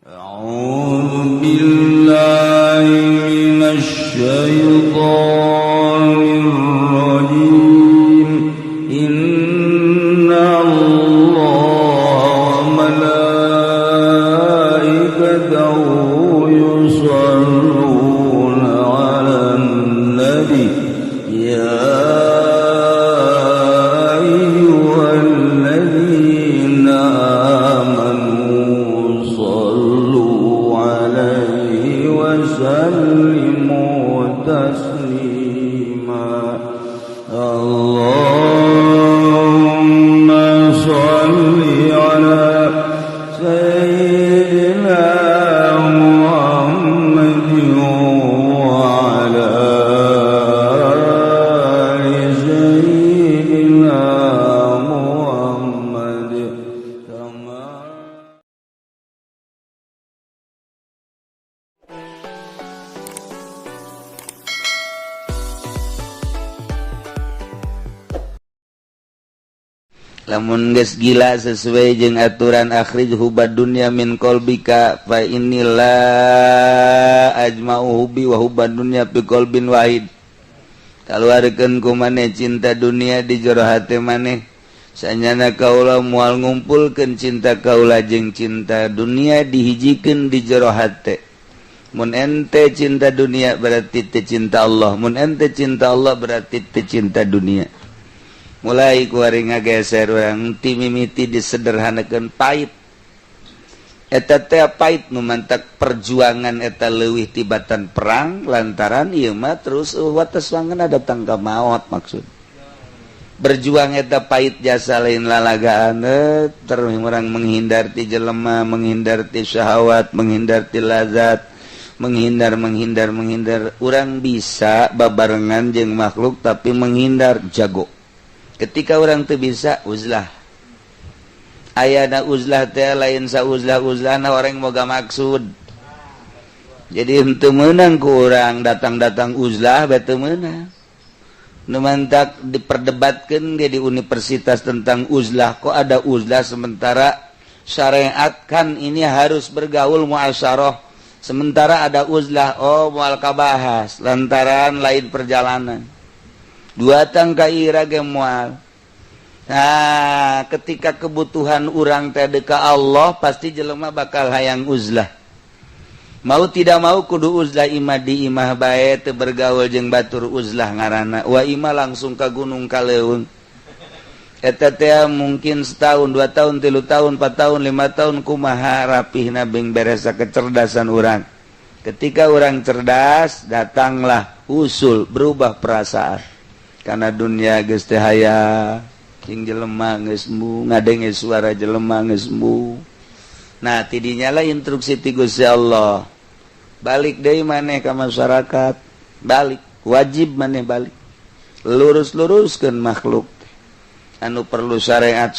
أعوذ بالله من الشيطان الرجيم إن الله وملائكته يصلون على النبي يا أيها الذين آمنوا صلوا عليه وسلموا تسليما اللهم صل على سيدنا محمد وعلى آل سيدنا محمد كما lamun geus gila sesuai jeung aturan akhrijhu badunya min qalbika fa innila ajma'u hubbi wa hubbad dunya fi qalbin wahid. Kaluarkeun ku maneh cinta dunia di jero hate maneh sanyana kaula moal ngumpulkeun cinta kaula jeung cinta dunia dihijikeun di jero hate. Mun ente cinta dunia berarti teu cinta Allah, mun ente cinta Allah berarti teu cinta dunia. Mulai kuari ngageser urang ti mimiti disederhanakeun pait. Eta teh pait nu mantak perjuangan eta leuwih tibatan perang lantaran ieu mah terus wates wangeuna datang ka maot maksud. Berjuang eta pait jasa lain lalagaan terus urang menghindar ti jelema, menghindar ti syahwat, menghindar ti lazat, menghindar. Urang bisa babarengan jeung makhluk tapi menghindar jago. Ketika orang teu bisa uzlah. Ayana uzlah teh lain sa uzlah-uzlahna orang moga maksud. Jadi henteu meunang ku urang datang-datang uzlah bae teu meunang. Nu mantak diperdebatkeun di universitas tentang uzlah, kok ada uzlah sementara syariat kan ini harus bergaul muasyarah. Sementara ada uzlah moal kabahas lantaran lain perjalanan. Dua tangka ira ge moal. Nah, ketika kebutuhan urang teh ka Allah, pasti jelema bakal hayang uzlah. Mau tidak mau kudu uzlah imah di imah bae teu bergaul jeung batur uzlah ngaranna. Wa imah langsung ka gunung Kaleuweung. Eta teh mungkin setahun, 2 tahun, 3 tahun, 4 tahun, 5 tahun kumaha rapihna beng beres kecerdasan urang. Ketika urang cerdas, datanglah usul berubah perasaan. Karena dunia geus teh haya jeung jelema geus embu ngadenge suara jelema geus embu. Nah tidinya lah instruksi ti Gusti Allah, balik deui maneh ka masyarakat, balik wajib maneh balik lurus-luruskeun makhluk anu perlu syariat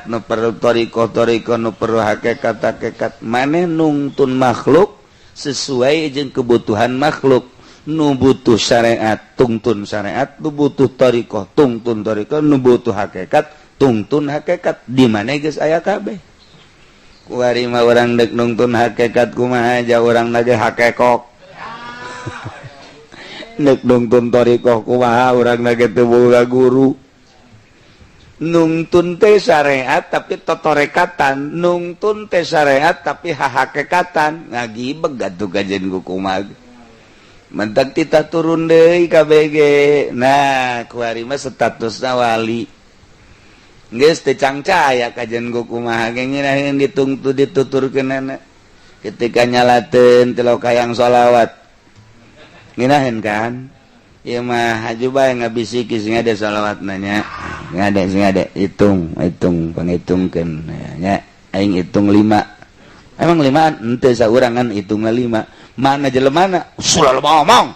nu perlu thariqah nu perlu hakikat maneh nungtun makhluk sesuai jeung kebutuhan makhluk. Nu butuh syariat tungtun syariat, nu butuh thariqah tungtun thariqah, nu butuh hakikat tungtun hakikat. Di mana geus aya kabeh. Kuari mah urang deuk nungtun hakikat kumaha aja urang lagi hakekok. Deuk nungtun thariqah kumaha urang lagi teu boga guru. Nungtun teh syariat tapi totorekatan, nungtun teh syariat tapi hakikatan. Ngagibeg atuh kajen ku kumaha. Mentak tita turun deui ka BG. Nah, kuari mah statusna wali. Geus teu cangcaya kajen ku kumaha ge ngeunaheun dituturkeunana. Ketika nyalateun teu kayang sholawat. Ngeunaheun kan? Ieu mah haju bae ngabisiki sing ade sholawatna nya. Ngade hitung pangitungkeun nya. Aing hitung 5. Emang 5 henteu saurangan hitungna 5. Mana jelemana usul ngomong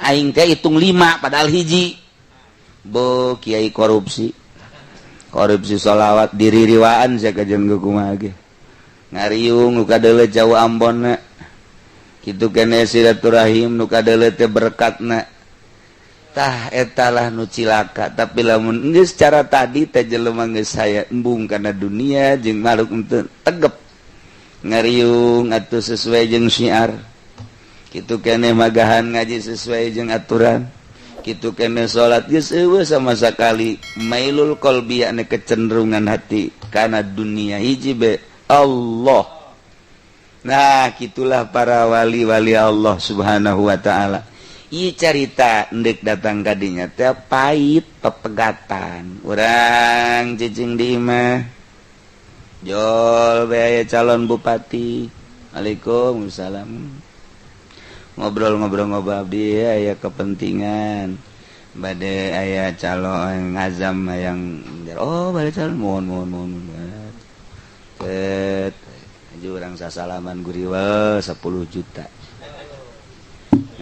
aing teh hitung 5 padahal hiji. Bo kiai korupsi sholawat diririwaan sia kajen kumaha ge ngariung nu kadeuleu jauh Ambonna kitu keneh silaturahim nu kadeuleu teh berkatna tah etalah nu cilaka. Tapi lamun geus cara tadi teh jelema geus saya embung kana dunia jeung makhluk henteu tegep ngariung atuh sesuai jeung syiar kitu keneh magahan ngaji sesuai jeung aturan kitu keneh salat geus eueuh sama sakali mailul qalbi anu kecenderungan hati kana dunia hiji be Allah. Nah gitulah para wali-wali Allah subhanahu wa ta'ala. Ieu carita endek datang kadinya teh pait pepegatan urang cicing di imah jol bae calon bupati. Waalaikumsalam. Ngobrol-ngobrol abdi aya kepentingan bade aya calon ngazam yang bade calon mohon ket aja urang sasalaman guriwel 10 juta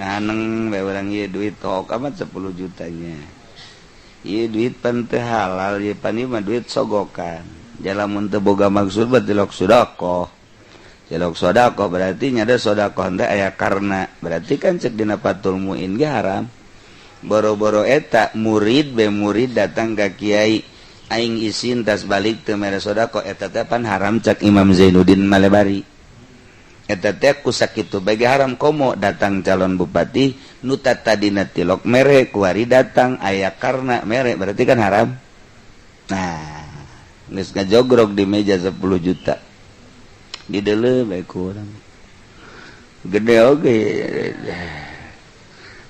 nganeng bae urang ieu duit tok amat 10 jutanya ieu duit pan teu halal ieu pan ieu mah duit sogokan jalamun teu boga maksud berarti lok sedekah jelok sedekah berarti nyada sedekah teh aya karna berarti kan cek dina Fathul Muin ge haram boro-boro eta murid be murid datang ka kiai aing isin tas balik teu mere sedekah eta teh pan haram cek Imam Zainuddin Malebari eta teh ku sakitu bage haram komo datang calon bupati nu tadina tilok mere kuari datang aya karna mere berarti kan haram. Nah geus ngajogrog di meja 10 juta dideuleuh bae ku urang gede oge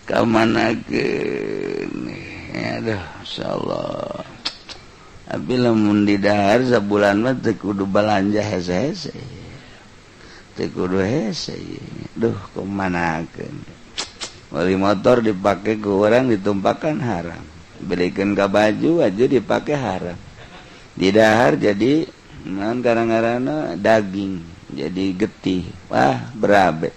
ka manakeun aduh insyaallah abi lamun di dahar sabulan mah teu kudu balanja hese-hese teu kudu hese duh kumanakeun wali motor dipake ku urang ditumpakan haram belikeun ka baju aja dipake haram di dahar jadi man garang-garana daging jadi getih wah berabe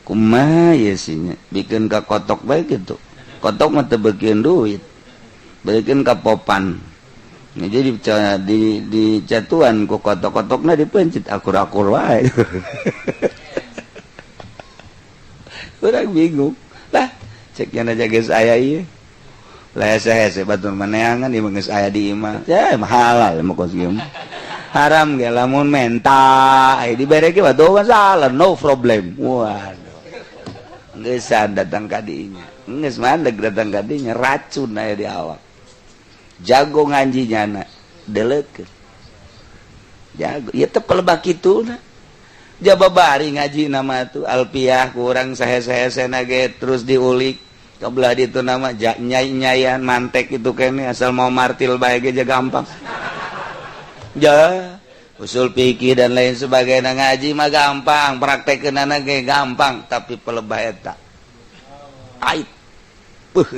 kumaha ye sinya bikin ka kotok bae kitu kotok mah teu beukeun duit beukeun ka popan nah, jadi di catuan ku kotok-kotokna dipencit akur-akur wae urang bingung lah cek nya aja geus aya ieu lah hese-hese batur maneangan ieu geus aya di imah ya halal mah kos ieu haram ge lamun menta dibere ge batu masalah no problem waduh geus datang ka dinya geus mandeg datang ka dinya racun aya di awak jago ngaji nyana deleukeun jago ieu teh pelebak kituna jababari ngaji nama tuh alpiah kurang sahese-hesena ge terus diulik kabelah ditu nama nyai-nyayan mantek itu kene asal mau martil bae ge gampang ja usul fikih dan lain sebagainya ngaji mah gampang praktekeunana ge gampang tapi pelebah eta aib beuh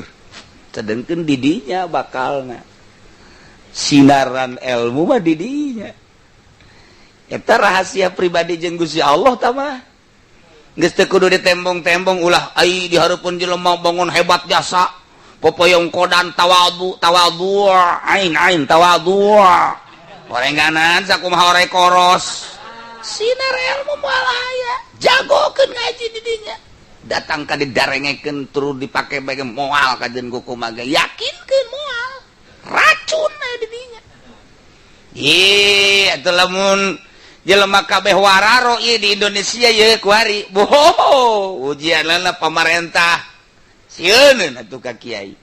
sedengkeun di dinya bakalna sinaran ilmu mah di dinya eta rahasia pribadi jeung Gusti Allah tah mah geus teu kudu ditembong-tembong ulah ai di hareupeun jelema bangun hebat jasa popoyong kodan tawadhu ain tawadhu orenganan sakumaha ore koros sinar ilmu moal aya jagokeun ngaji di dinya datang ka didarengekeun turu dipake bae moal kajeun kumaha ge yakinkeun moal racun aya di dinya atuh lamun jelema kabeh wararo ieu di Indonesia ieu kuari boho ujianna pamarentah sieun atuh ka kiai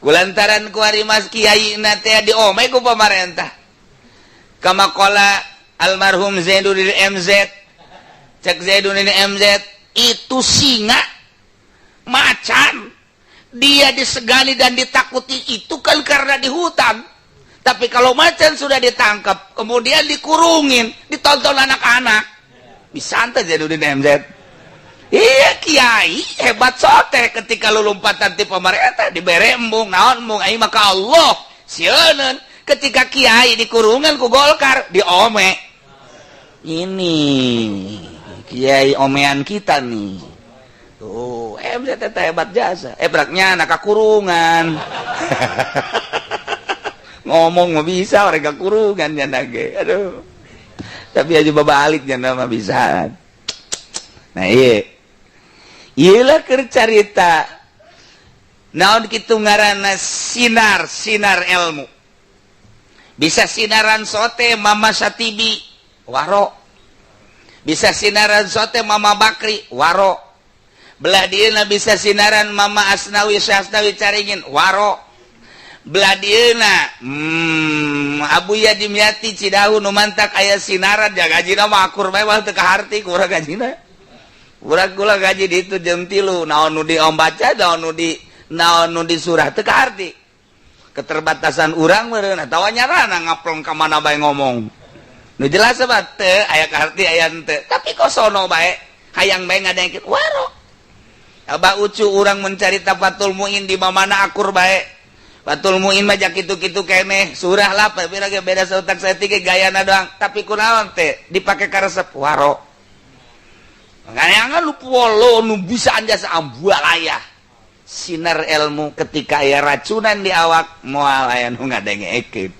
kulantaran kuari mas kiai na teh diome ku pamarentah kama qala almarhum Zainuddin MZ cek Zainuddin MZ itu singa macan dia disegani dan ditakuti itu kan karena di hutan tapi kalau macan sudah ditangkap kemudian dikurungin ditonton anak-anak bisa ente Zainuddin MZ iya kiai hebat sote ketika lu lompatan ti pamarentah dibere embung naon embung ai maka Allah sieun ketika kiai di kurungan ku Golkar diome ini kiai omean kita nih tuh MZ teh hebat jasa braknya anak kurungan ngomong mah bisa orang kurungan nyana ge aduh tapi aja babalik nyana mah bisa nah iyalah keur carita naon kitu ngaranna sinar ilmu bisa sinaran sote mama satibi waro bisa sinaran sote Mama Bakri waro, belah dieuna bisa sinaran Mama Asnawi Syahstawi Caringin waro, belah dieuna Abu Yadimyati Cidahu nu mantak aya sinaran jaga gajina mah akur bae wah teu kaharti ku urang gajina. Urang kula gaji di itu jam 3 naon nu diombaca naon nu disurah teu kaharti. Keterbatasan urang meureun atawa nyarana ngaplong ka mana bae ngomong. Nu jelas mah teu aya kaharti aya teu, tapi kosono bae hayang bae ngadengkeun waro. Abah ucu urang mencari tafatul muin di mana akur bae. Fatul muin mah jak kitu-kitu keneh, surah lah tapi lagi beda sautak saeutik gayana doang, tapi kunaon teh dipake ka resep waro. Makanya lu polo nu bisa anjasa ambualayah. Sinar ilmu ketika aya racunan di awak moal aya nu ngadengekeun.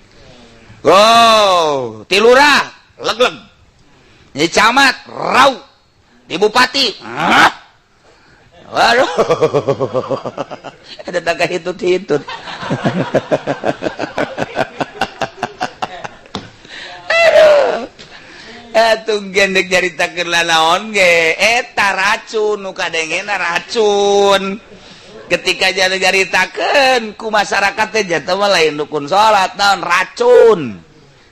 Oh, ti lurah legleg. Di camat rau. Di bupati. Hah? Waduh. Ada tak hitut-hitut. Aduh. Atuh gendek jaritakeun lalaon ge eta racun nu kadengena racun. Ketika jaritakeun ku masyarakat teh jatuh mah lain dukun salat naon racun.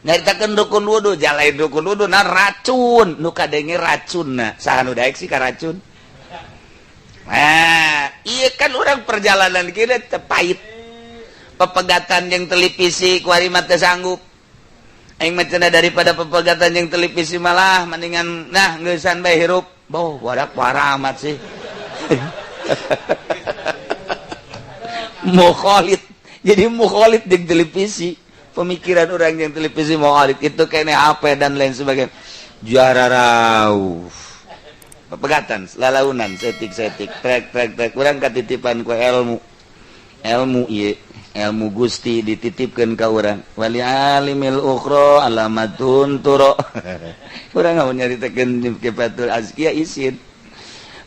Nyaritakeun dukun wudu jalain dukun wudu naon racun. Nu kadenge racunna. Saha nu daek sih ka racun? Nah, iya kan orang perjalanan kita tepait pepegatan yang televisi kuari mah teu sanggup. Aing mah cenah daripada pepegatan yang televisi malah mendingan nah ngeusan bae hirup. Boh, wadak parah amat sih. Mukhalid. Jadi mukhalid di televisi. Pemikiran orang yang televisi mukhalid itu kene HP dan lain sebagainya. Jararau. Pepegatan, lalaunan, setik, trek, kurang katitipan ku ilmu ieu, ilmu Gusti dititipkeun ka urang. Wali alimil ukhra alamatun turo. Urang mau nyaritakeun kifatul azkiya isin.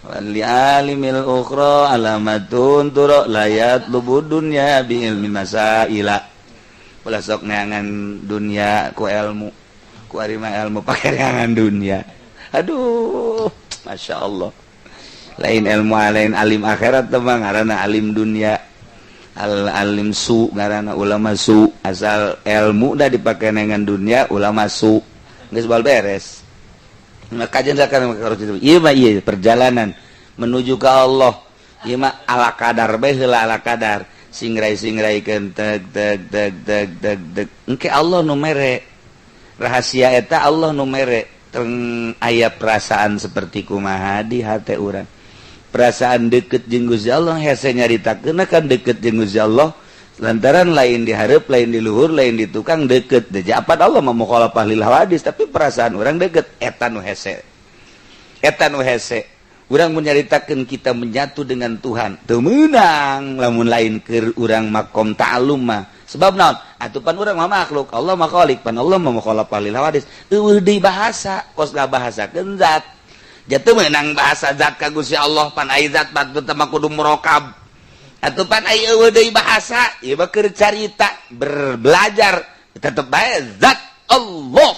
Wali alimil ukhra alamatun turo layat lubud dunya bi ilmi masaila. Ulah sok neangan dunia ku ilmu. Ku ari mah ilmu pake neangan dunia. Aduh, Masya Allah. Lain ilmu lain alim akhirat temang ngaranna alim dunia. Alim su ngaranna ulama su. Asal ilmu dah dipake dengan dunia ulama su. Geus bal beres. Makajen sakan ieu mah ieu perjalanan menuju ke Allah. Ieu mah ala kadar bae heula ala kadar. Singrai-singraikeun teg. Engke Allah nu mere. Rahasia eta Allah nu mere. Teng aya perasaan seperti kumaha di hate urang. Perasaan deket jeung Gusti Allah hese nyaritakeun kan deket jeung Gusti Allah lantaran lain di hareup, lain di luhur, lain di tukang deket. Japat Allah mah mukhalafah lil hawadis tapi perasaan urang deket eta nu hese. Eta nu hese. Urang mun nyaritakeun kita menyatu dengan Tuhan, teu meunang lamun lain keur urang makom ta'allum mah. Sebab naon? Atuh pan urang mah makhluk, Allah mah khaliq, pan Allah mah mukhalafah lil hawadis. Eueuh deui bahasa, kos ngabahasakeun zat. Jatuh meunang bahasa zat ka Gusti Allah pan aya zat patut mah kudu murakab. Atuh pan aya eueuh deui bahasa, ieu mah keur carita, berbelajar, tetep bae zat Allah.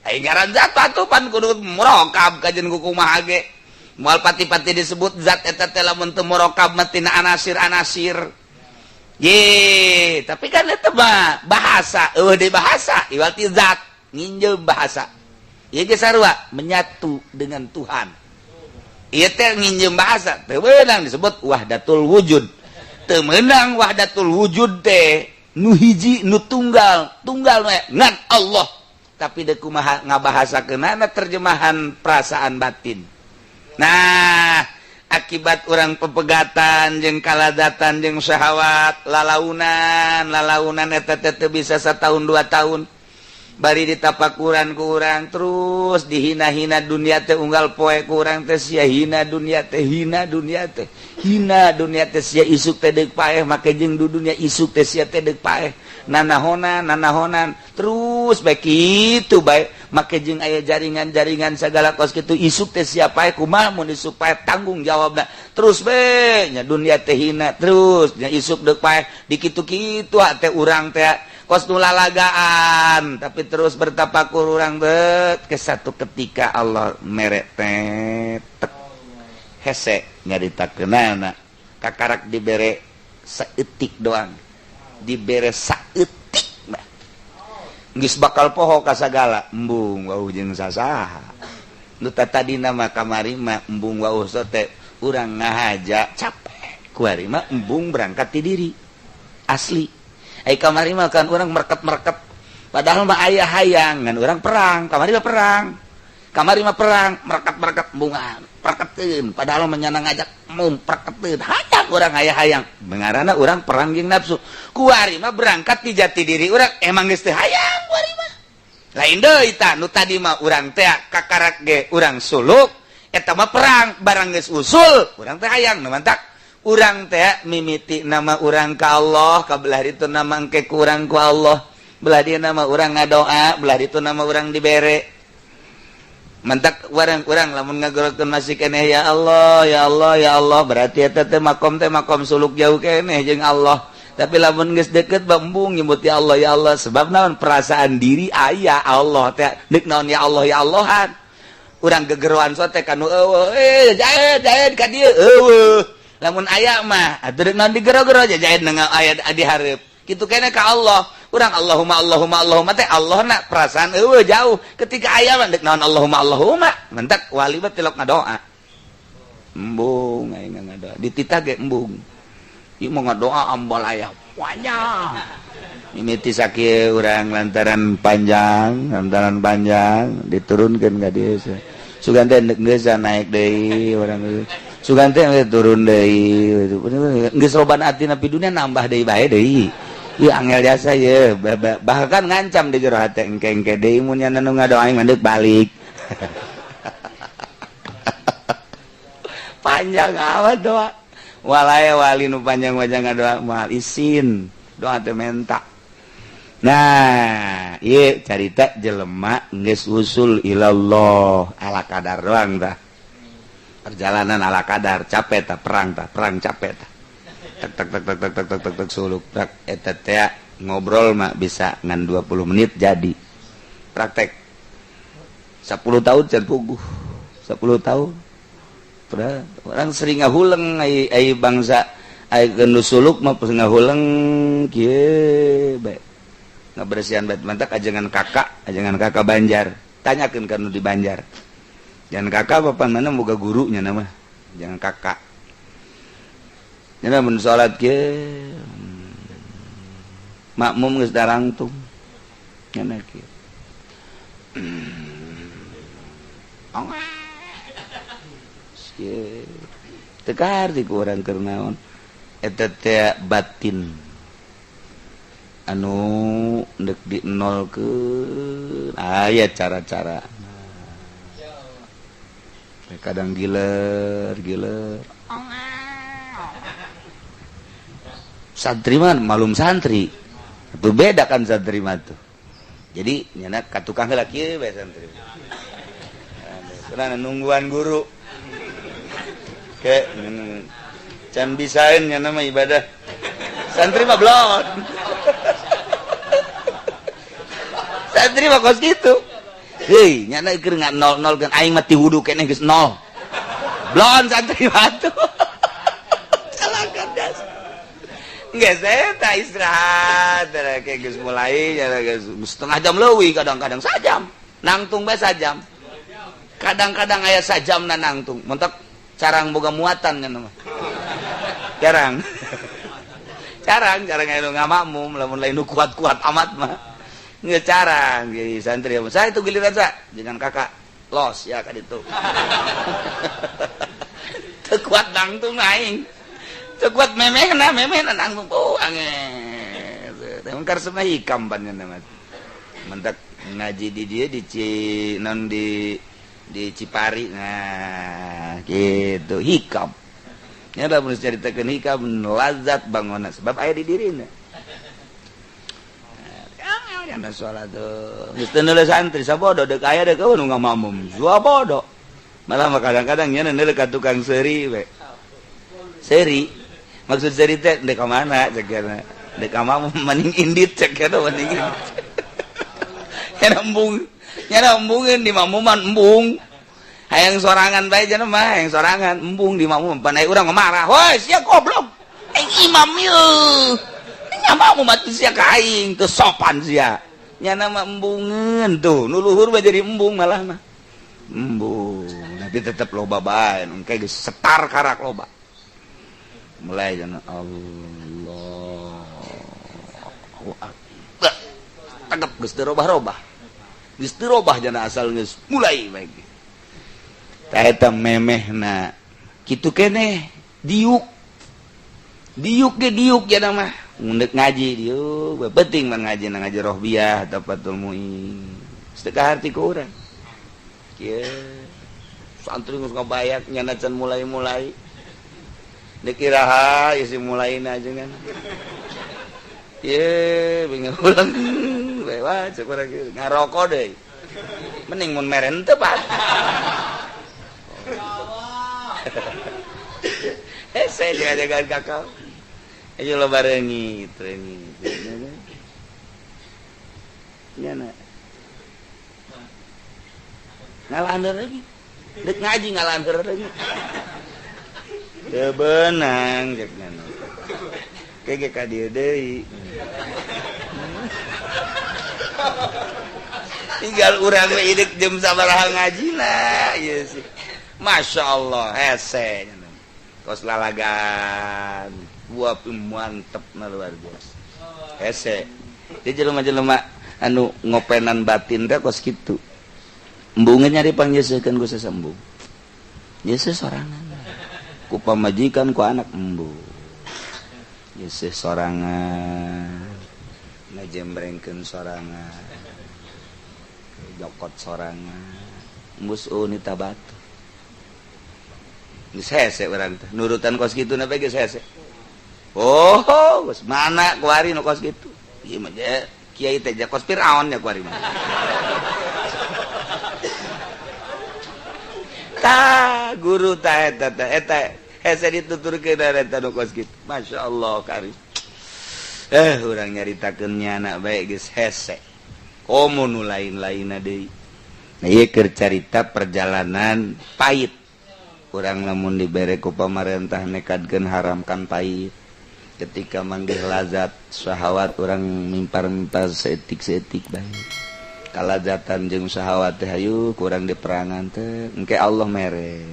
Aya ngaran zat atuh pan kudu murakab kajen kumaha ge. Moal pati-pati disebut zat eta teh lamun teu murakab mah tina anasir-anasir. Ye, tapi kan itu bahasa, di bahasa, iwati zat, nginjil bahasa. Ieu ge sarua menyatu dengan Tuhan. Ieu teh nginjil bahasa, teu meunang disebut wahdatul wujud. Teu meunang wahdatul wujud teh nu hiji nu tunggal we ngan Allah. Tapi deuk kumaha ngabahasakeunana terjemahan perasaan batin. Nah, akibat orang pepegatan jeung kaladatan jeung syahwat lalaunan eta teh bisa 1 tahun 2 tahun bari ditapakuran ku urang terus dihina-hina dunia teh unggal poe ku urang teh sia hina dunia teh sia isuk teh deuk paeh make jeung dudunya isuk teh sia teh deuk paeh nanahonan terus bae kitu bae make jeung aya jaringan-jaringan segala kos kitu isuk teh sia paeh kumaha mun isuk paeh tanggung jawabna terus bae nya dunia teh hina terus nya isuk deuk paeh di kitu-kitu teh urang teh kos nulalagaan tapi terus bertapakur urang ke satu ketika Allah merek tetek hese nyaritakeunana kakarak dibere saeutik doang dibere saeutik mah geus bakal poho ka sagala embung wau jeung sasaha nu tadina mah kamari mah embung wau teh urang ngahaja capek kuari mah embung berangkat ti diri asli ai kamari mah kan urang merket-merket padahal mah aya hayang ngan urang perang kamari mah perang merket-merket embungan perketeun padahal menyanang ngajak mum perketeun hayang urang aya hayang bengarana urang perang jeung nafsu kuari mah berangkat ti jati diri urang emang geus teu hayang kuari mah lain deui tah nu tadi mah urang teh kakarak ge urang suluk eta mah perang barang geus usul urang teh hayang nu mantak urang teh mimiti nama urang ka Allah kabelah itu nama engke kurang ku Allah belah dia nama urang ngadoa belah itu nama urang dibere mantak urang lamun ngagorokeun masih keneh ya Allah ya Allah ya Allah berarti eta teh makom suluk jauh keneh jeung Allah tapi lamun geus deukeut bembung nyebut ya Allah sebab naon perasaan diri aya Allah teh deuk naon ya Allahan urang gegeroan sote kanu eueuh jaed ka dieu eueuh lamun aya mah atuh deuk naon digero-gero aja jaed nang aya di hareup kitu keneh ka Allah urang Allahumma teh Allahna perasaan eueuh jauh ketika aya mah deuk naon Allahumma mentak wali mah tilok ngadoa embung aing ngadoa dititah ge embung ieu mah ngadoa ambal aya wanya mimiti sakieu urang lantaran panjang diturunkeun ka dieu sugan teh geus naik deui urang sugan teh turun deui geus loban atina pidunya nambah deui bae deui ieu angel jasa ye bahkan ngancam di jero hate engke-engke deui mun nya nu ngadoa aing mandek balik panjang awat doa walaya wali nu panjang wajah ngadoa moal isin doa teh menta nah ieu carita jelema geus usul ilallah ala kadar doang tah perjalanan ala kadar capek tah perang capek tah tek suluk tak eta teh ngobrol mah bisa ngan 20 menit jadi praktek 10 tahun can puguh 10 tahun orang sering ngahuleng ai bangsa ai geus suluk mah pas ngahuleng kieu bae ngabersihan bae mantak ajengan kakak Banjar tanyakeun ka nu di Banjar jangan kakak papan mana boga gurunya nama jangan kakak nya mun salat ge makmum geus darangtung nya kieu tekar di kurang keur naon eta teh batin anu deuk dinolkeun aya cara-cara kadang giler santri mah malum santri itu beda kan santri mah tuh jadi nyana ka tukang heula kieu bae santri karena nungguan guru ke can bisain nyana mah ibadah santri mah blon santri mah kos gitu hei nyana keur nol kan aing mah ti wudu keneh geus nol blon santri mah tuh geus eta istirahat kayak geus mulai geus setengah jam leuwih kadang-kadang sajam nangtung bae sajam kadang-kadang aya sajamna nangtung mentek carang boga muatan nya mah carang aya ngamakmum lamun lain nu kuat-kuat amat mah geus carang ge santri saya itu giliran sa jangan kakak los ya ka ditu teu kuat nangtung aing kuat memehna nanggung angin mungkar semua hikam pannya nama mentak ngaji di dia di Cipari nah gitu hikam nya da mun caritakeun hikam lazat bangunna sebab aya di dirina nya salat geus teu neuleus santri sabodo deuk aya deuk nu ngamamum sabodo malah kadang-kadang nya neuleus ka tukang seuri we seuri maksud seri teh ndek ka mana cegerna dek ama maning indit cek eta maning indit nya embungin di mamuman embung hayang sorangan bae cenah mah hayang sorangan embung di mamuman pan aya urang marah woi sia goblok imam yeuh nya mau mati sia ka aing teu sopan sia nya nama embungeun tuh nu luhur mah jadi embung malah mah embung tapi tetep loba bae engke geus setar karak loba mulai cenah Allahu akbar tegep geus teu robah-robah geus teu robah cenah asal geus mulai bae tah eta memehna kitu keneh diuk ge diuk cenah mah ngundek ngaji diuk penting mah ngaji na ngaji rohbiah tapatul muin teu kaharti ku urang kieu santri geus ngabayak nyana can mulai-mulai dikiraha isi mulaina jeung kan ye bingung ulang lewat cek urang ngarokok deui mending mun meren teu pat saya jaga-jagaan kakak ayo lo barengi training nyana ngalandeur lagi dek ngaji ngalandeur lagi teu beunang cek nyana kege ka dieu deui tinggal urang we idek jam sabaraha ngajina ieu sih masyaallah hese kos lalagan buah mantep na luar biasa hese di jelema-jelema anu ngopenan batin teh kos kitu embungeun nyari pangjeusekeun ku sesembung Yesus sorangan ku pamajikan ku anak embung Yesus sorangan ngajembrengkeun sorangan jokot sorangan embus unita batu geus hese urang teh nurutan kos kitu na bae geus hese oh geus mana kuari nu kos kitu ieu mah kiai teh kos Firaun nya kuari mah tah guru tah eta hese dituturkeun eta nu kos kitu masyaallah kari urang nyaritakeun nya anak bae geus hese komo nu lain-lainna deui nah ieu keur carita perjalanan pait urang lamun dibere ku pamarentah nekadkeun haramkan pait ketika manggih lazat syahwat urang mimpar-mimpar seetik-seetik bae kalazatan jeung syahwat teh hayu kurang diperangan teh engke Allah mere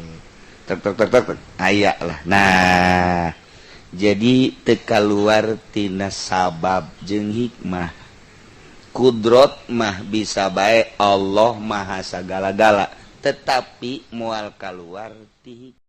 tek aya lah nah jadi teu kaluar tina sabab jeung hikmah kudrot mah bisa bae Allah maha sagala-gala tetapi moal kaluar ti